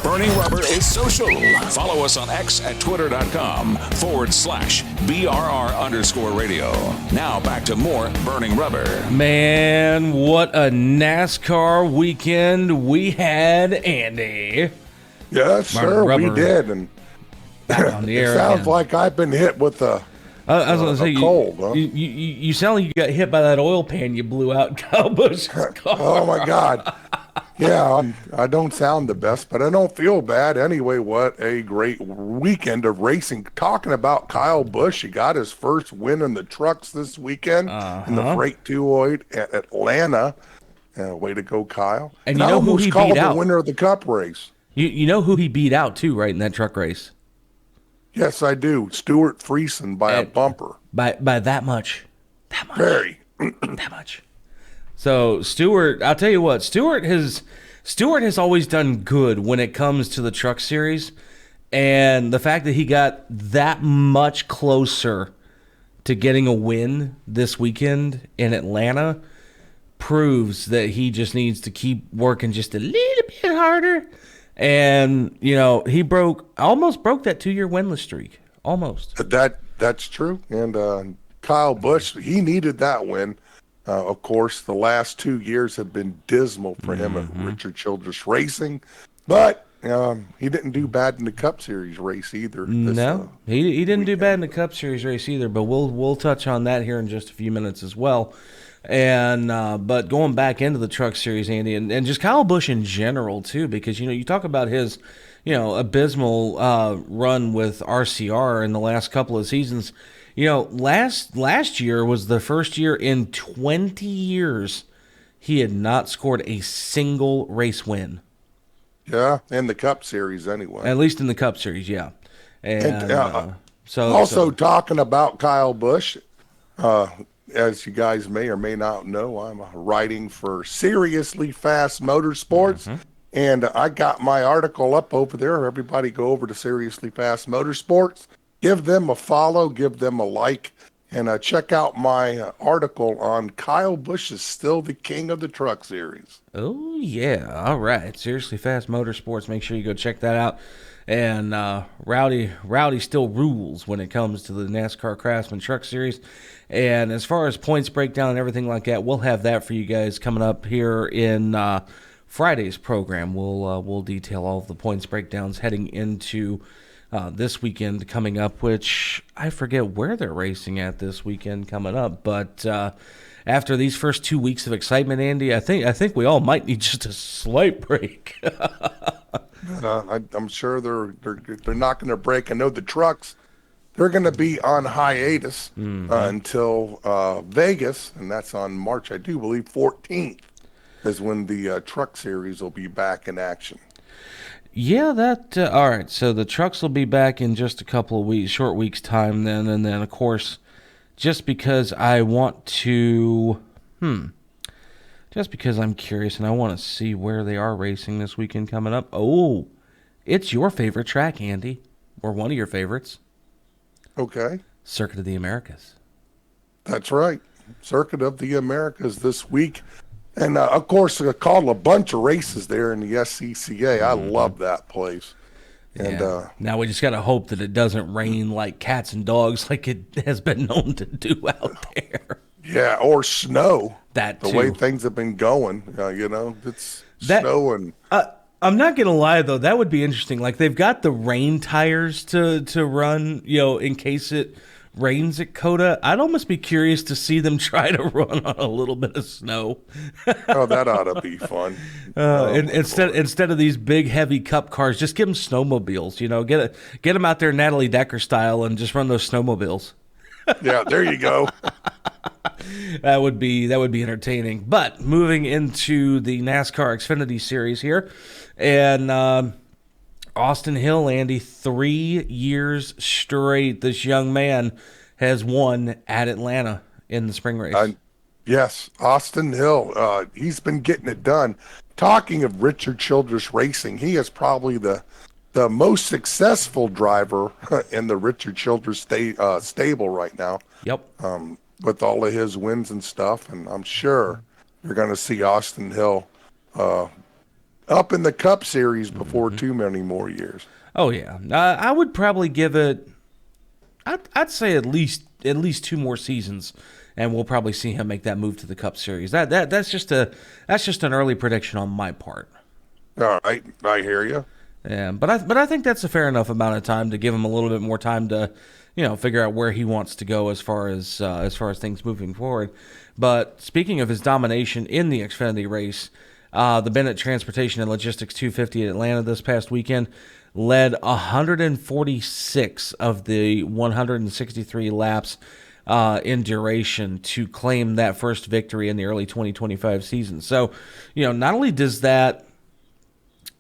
Burning Rubber is social. Follow us on X at twitter.com/BRR_radio. Now back to more Burning Rubber. Man, what a NASCAR weekend we had, Andy. Yes, sir, we did. And on the it air sounds again. like I've been hit with a cold. Huh? You sound like you got hit by that oil pan you blew out in Kyle Busch's car. Oh, my God. Yeah, I don't sound the best, but I don't feel bad. Anyway, what a great weekend of racing. Talking about Kyle Busch, he got his first win in the trucks this weekend in the Freight 208 at Atlanta. Way to go, Kyle. And you know who he beat out? The winner of the Cup race. You know who he beat out, too, right, in that truck race? Yes, I do. Stuart Friesen by a bumper. By that much. That much. Very. That much. So Stewart, I'll tell you what, Stewart has always done good when it comes to the truck series, and the fact that he got that much closer to getting a win this weekend in Atlanta proves that he just needs to keep working just a little bit harder. And he almost broke that 2-year winless streak, almost. That's true. And Kyle Busch, he needed that win. Of course, the last 2 years have been dismal for him at Richard Childress Racing, but he didn't do bad in the Cup Series race either. He didn't do bad in the Cup Series race either, but we'll touch on that here in just a few minutes as well. And but going back into the Truck Series, Andy, and just Kyle Busch in general too, because you talk about his abysmal run with RCR in the last couple of seasons. Last year was the first year in 20 years he had not scored a single race win. Yeah, in the Cup Series anyway. At least in the Cup Series, yeah. And talking about Kyle Busch, as you guys may or may not know, I'm writing for Seriously Fast Motorsports, and I got my article up over there. Everybody go over to Seriously Fast Motorsports. Give them a follow, give them a like, and check out my article on Kyle Busch is still the king of the truck series. Oh, yeah. All right. Seriously Fast Motorsports. Make sure you go check that out. And Rowdy still rules when it comes to the NASCAR Craftsman Truck Series. And as far as points breakdown and everything like that, we'll have that for you guys coming up here in Friday's program. We'll detail all of the points breakdowns heading into this weekend coming up, which I forget where they're racing at this weekend coming up. But after these first 2 weeks of excitement, Andy, I think we all might need just a slight break. I'm sure they're not going to break. I know the trucks, they're going to be on hiatus until Vegas, and that's on March, I do believe, 14th is when the truck series will be back in action. Yeah, all right. So the trucks will be back in just a couple of weeks, short weeks time then. And then, of course, just because I want to, just because I'm curious and I want to see where they are racing this weekend coming up. Oh, it's your favorite track, Andy, or one of your favorites. Okay. Circuit of the Americas. That's right. Circuit of the Americas this week. And, of course, I called a bunch of races there in the SCCA. I love that place. And now we just got to hope that it doesn't rain like cats and dogs like it has been known to do out there. Yeah, or snow. That too. The way things have been going, it's snow and... I'm not going to lie, though. That would be interesting. Like, they've got the rain tires to run, in case it rains at COTA. I'd almost be curious to see them try to run on a little bit of snow. Oh, that ought to be fun. Instead of these big, heavy cup cars, just give them snowmobiles. Get them out there Natalie Decker style and just run those snowmobiles. Yeah, there you go. That would be entertaining. But moving into the NASCAR Xfinity Series here, and Austin Hill, Andy, 3 years straight, this young man has won at Atlanta in the spring race. Yes, Austin Hill, he's been getting it done. Talking of Richard Childress Racing, he is probably the most successful driver in the Richard Childress stable right now. Yep. With all of his wins and stuff, and I'm sure you're going to see Austin Hill up in the Cup Series before too many more years. Oh yeah, I would probably give it. I'd say at least 2 more seasons, and we'll probably see him make that move to the Cup Series. That's just an early prediction on my part. All right, I hear you. Yeah, but I think that's a fair enough amount of time to give him a little bit more time to, figure out where he wants to go as far as things moving forward. But speaking of his domination in the Xfinity race, the Bennett Transportation and Logistics 250 at Atlanta this past weekend led 146 of the 163 laps in duration to claim that first victory in the early 2025 season. So, not only does that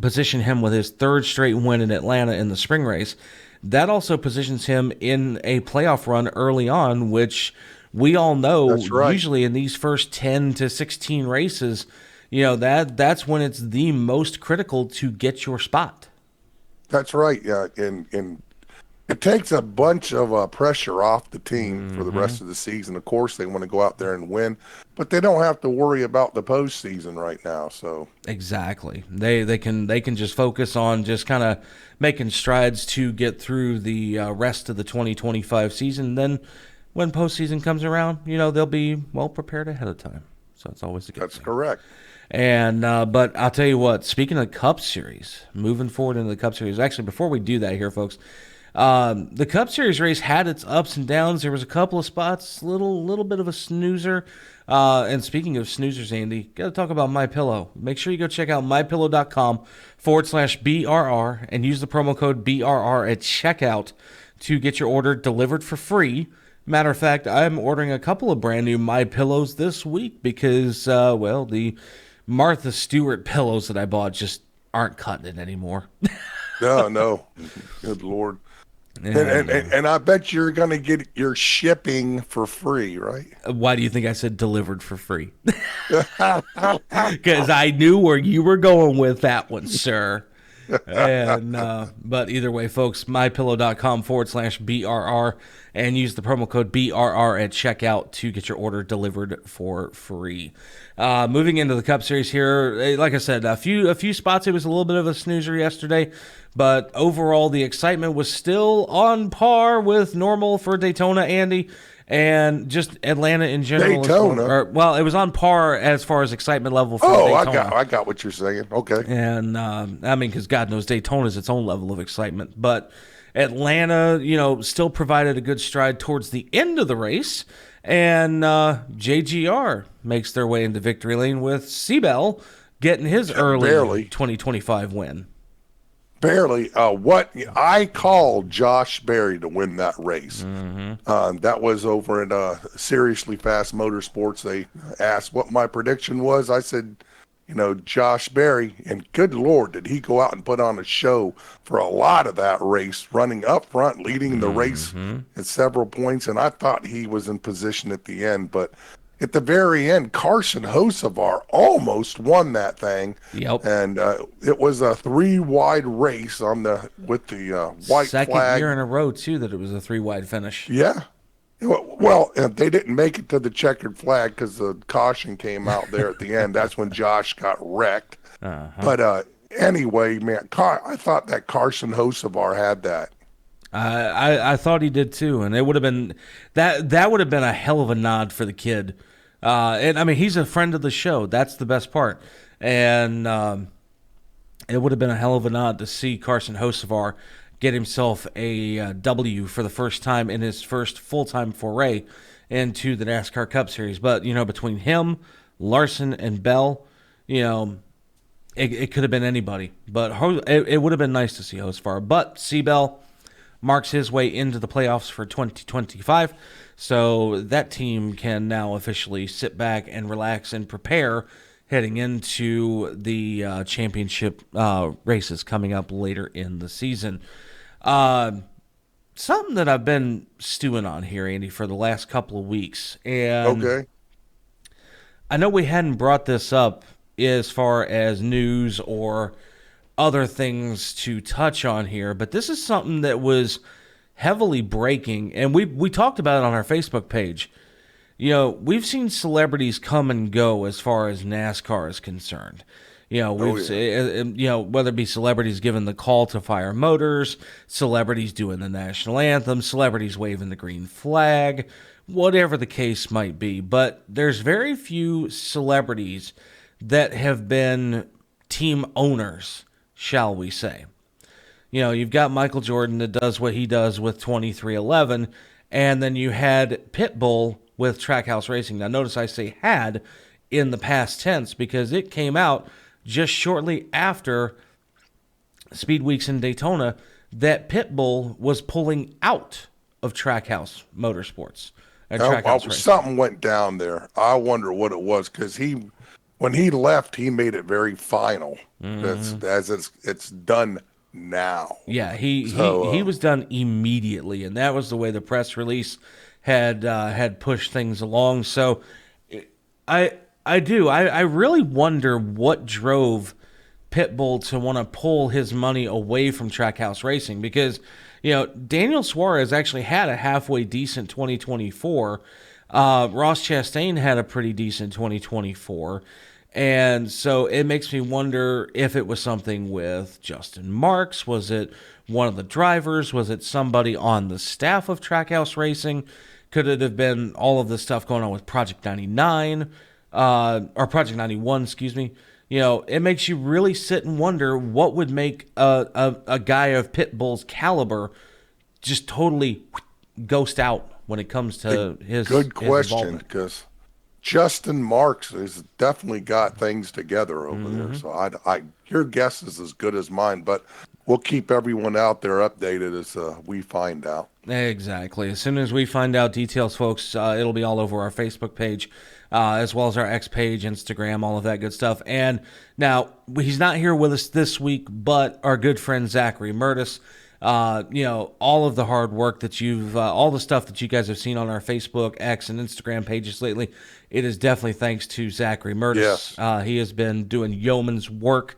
position him with his 3rd straight win in Atlanta in the spring race, that also positions him in a playoff run early on, which we all know usually in these first 10 to 16 races, that's when it's the most critical to get your spot. That's right. Yeah, and it takes a bunch of pressure off the team for the rest of the season. Of course, they want to go out there and win, but they don't have to worry about the postseason right now. So exactly, they can just focus on just kind of making strides to get through the rest of the 2025 season. Then, when postseason comes around, they'll be well prepared ahead of time. So it's always a good thing. That's correct. And but I'll tell you what, speaking of Cup Series, moving forward into the Cup Series, actually, before we do that here, folks, the Cup Series race had its ups and downs. There was a couple of spots, little bit of a snoozer. And speaking of snoozers, Andy, got to talk about MyPillow. Make sure you go check out mypillow.com/BRR and use the promo code BRR at checkout to get your order delivered for free. Matter of fact, I'm ordering a couple of brand new MyPillows this week because, the Martha Stewart pillows that I bought just aren't cutting it anymore. No. Good Lord. And I bet you're going to get your shipping for free, right? Why do you think I said delivered for free? Because I knew where you were going with that one, sir. And but either way, folks, mypillow.com/BRR and use the promo code BRR at checkout to get your order delivered for free. Moving into the Cup Series here, like I said, a few spots it was a little bit of a snoozer yesterday, but overall the excitement was still on par with normal for Daytona, Andy. And just Atlanta in general. Daytona? It was on par as far as excitement level for Daytona. I got what you're saying. Okay. And, because God knows Daytona is its own level of excitement. But Atlanta, still provided a good stride towards the end of the race. And JGR makes their way into victory lane with Seabell getting his early 2025 win. Barely. What I called Josh Berry to win that race. That was over at Seriously Fast Motorsports. They asked what my prediction was. I said, Josh Berry, and good Lord, did he go out and put on a show for a lot of that race, running up front, leading the race at several points, and I thought he was in position at the end, but at the very end, Carson Hocevar almost won that thing. Yep. And it was a 3-wide race with the white Second flag. year in a row, too, that it was a 3-wide finish. Yeah. Well, they didn't make it to the checkered flag because the caution came out there at the end. That's when Josh got wrecked. But anyway, man, I thought that Carson Hocevar had that. I thought he did too, and it would have been that would have been a hell of a nod for the kid. And I mean, he's a friend of the show. That's the best part. And it would have been a hell of a nod to see Carson Hocevar get himself a W for the first time in his first full-time foray into the NASCAR Cup Series. But between him, Larson, and Bell, it could have been anybody. But it would have been nice to see Hocevar. But Seabell marks his way into the playoffs for 2025, so that team can now officially sit back and relax and prepare heading into the championship races coming up later in the season. Something that I've been stewing on here, Andy, for the last couple of weeks, and Okay. I know we hadn't brought this up as far as news or other things to touch on here, but this is something that was heavily breaking, and we talked about it on our Facebook page. We've seen celebrities come and go as far as NASCAR is concerned. You know, whether it be celebrities giving the call to fire motors, celebrities doing the national anthem, celebrities waving the green flag, whatever the case might be. But there's very few celebrities that have been team owners, shall we say. You know, you've got Michael Jordan that does what he does with 2311, and then you had Pitbull with Trackhouse Racing. Now, notice I say had in the past tense because it came out just shortly after Speedweeks in Daytona that Pitbull was pulling out of Trackhouse Motorsports. Something went down there. I wonder what it was because when he left, he made it very final. As it's done now. Yeah, he was done immediately, and that was the way the press release had pushed things along. So I really wonder what drove Pitbull to want to pull his money away from Trackhouse Racing because, you know, Daniel Suarez actually had a halfway decent 2024. Ross Chastain had a pretty decent 2024. And so it makes me wonder if it was something with Justin Marks. Was it one of the drivers? Was it somebody on the staff of Trackhouse Racing? Could it have been all of the stuff going on with Project 99? Or Project 91, excuse me. You know, it makes you really sit and wonder what would make a guy of Pitbull's caliber just totally ghost out when it comes to his good question, because Justin Marks has definitely got things together over there. So your guess is as good as mine, but we'll keep everyone out there updated as we find out. Exactly. As soon as we find out details, folks, it'll be all over our Facebook page, as well as our X page, Instagram, all of that good stuff. And now, he's not here with us this week, but our good friend Zachary Murtis, you know, all of the hard work that all the stuff that you guys have seen on our Facebook, X, and Instagram pages lately, it is definitely thanks to Zachary Murtis. Yes. He has been doing yeoman's work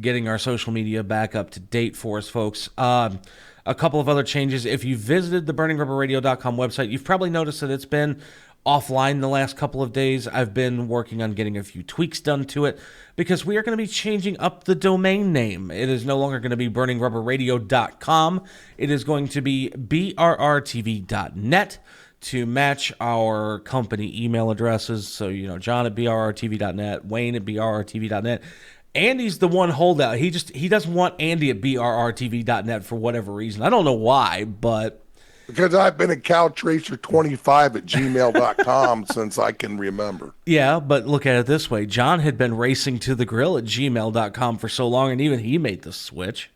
getting our social media back up to date for us, folks. A couple of other changes. If you visited the BurningRubberRadio.com website, you've probably noticed that it's been offline the last couple of days. I've been working on getting a few tweaks done to it because we are going to be changing up the domain name. It is no longer going to be BurningRubberRadio.com. It is going to be BRRTV.net to match our company email addresses. So, you know, John at BRRTV.net, Wayne at BRRTV.net. Andy's the one holdout. He doesn't want Andy at BRRTV.net for whatever reason. I don't know why, but because I've been at CalTracer25 at gmail.com since I can remember. Yeah, but look at it this way. John had been racing to the grill at gmail.com for so long, and even he made the switch.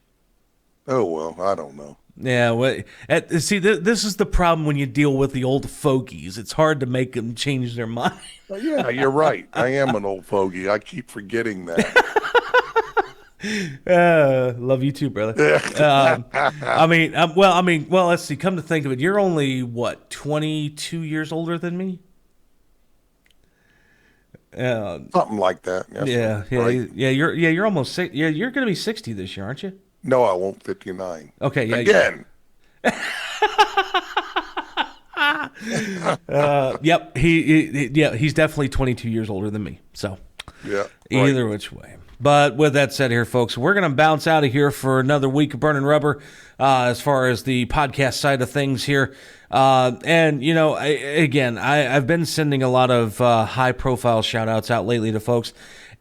Oh, well, I don't know. Yeah, well, see, this is the problem when you deal with the old fogies. It's hard to make them change their mind. Well, yeah, you're right. I am an old fogey. I keep forgetting that. Love you too, brother. Well, let's see. Come to think of it, you're only, 22 years older than me? Something like that. Yes, right. You're almost you're going to be 60 this year, aren't you? No, I won't. 59. Okay, yeah. Again. Yep. He's definitely 22 years older than me. So, yeah. Either which way. But with that said here, folks, we're going to bounce out of here for another week of Burning Rubber as far as the podcast side of things here. And, you know, I've been sending a lot of high-profile shout-outs out lately to folks.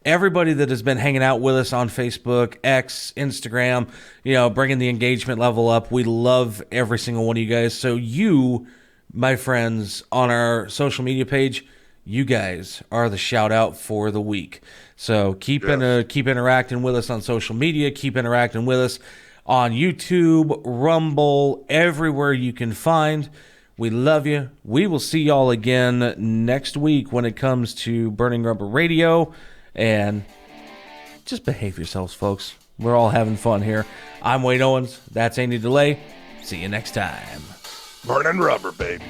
Everybody that has been hanging out with us on Facebook, X, Instagram, you know, bringing the engagement level up. We love every single one of you guys. So you, my friends, on our social media page, you guys are the shout out for the week. So keep interacting with us on social media. Keep interacting with us on YouTube, Rumble, everywhere you can find. We love you. We will see y'all again next week when it comes to Burning Rubber Radio. And just behave yourselves, folks. We're all having fun here. I'm Wayne Owens. That's Andy DeLay. See you next time. Burning Rubber, baby.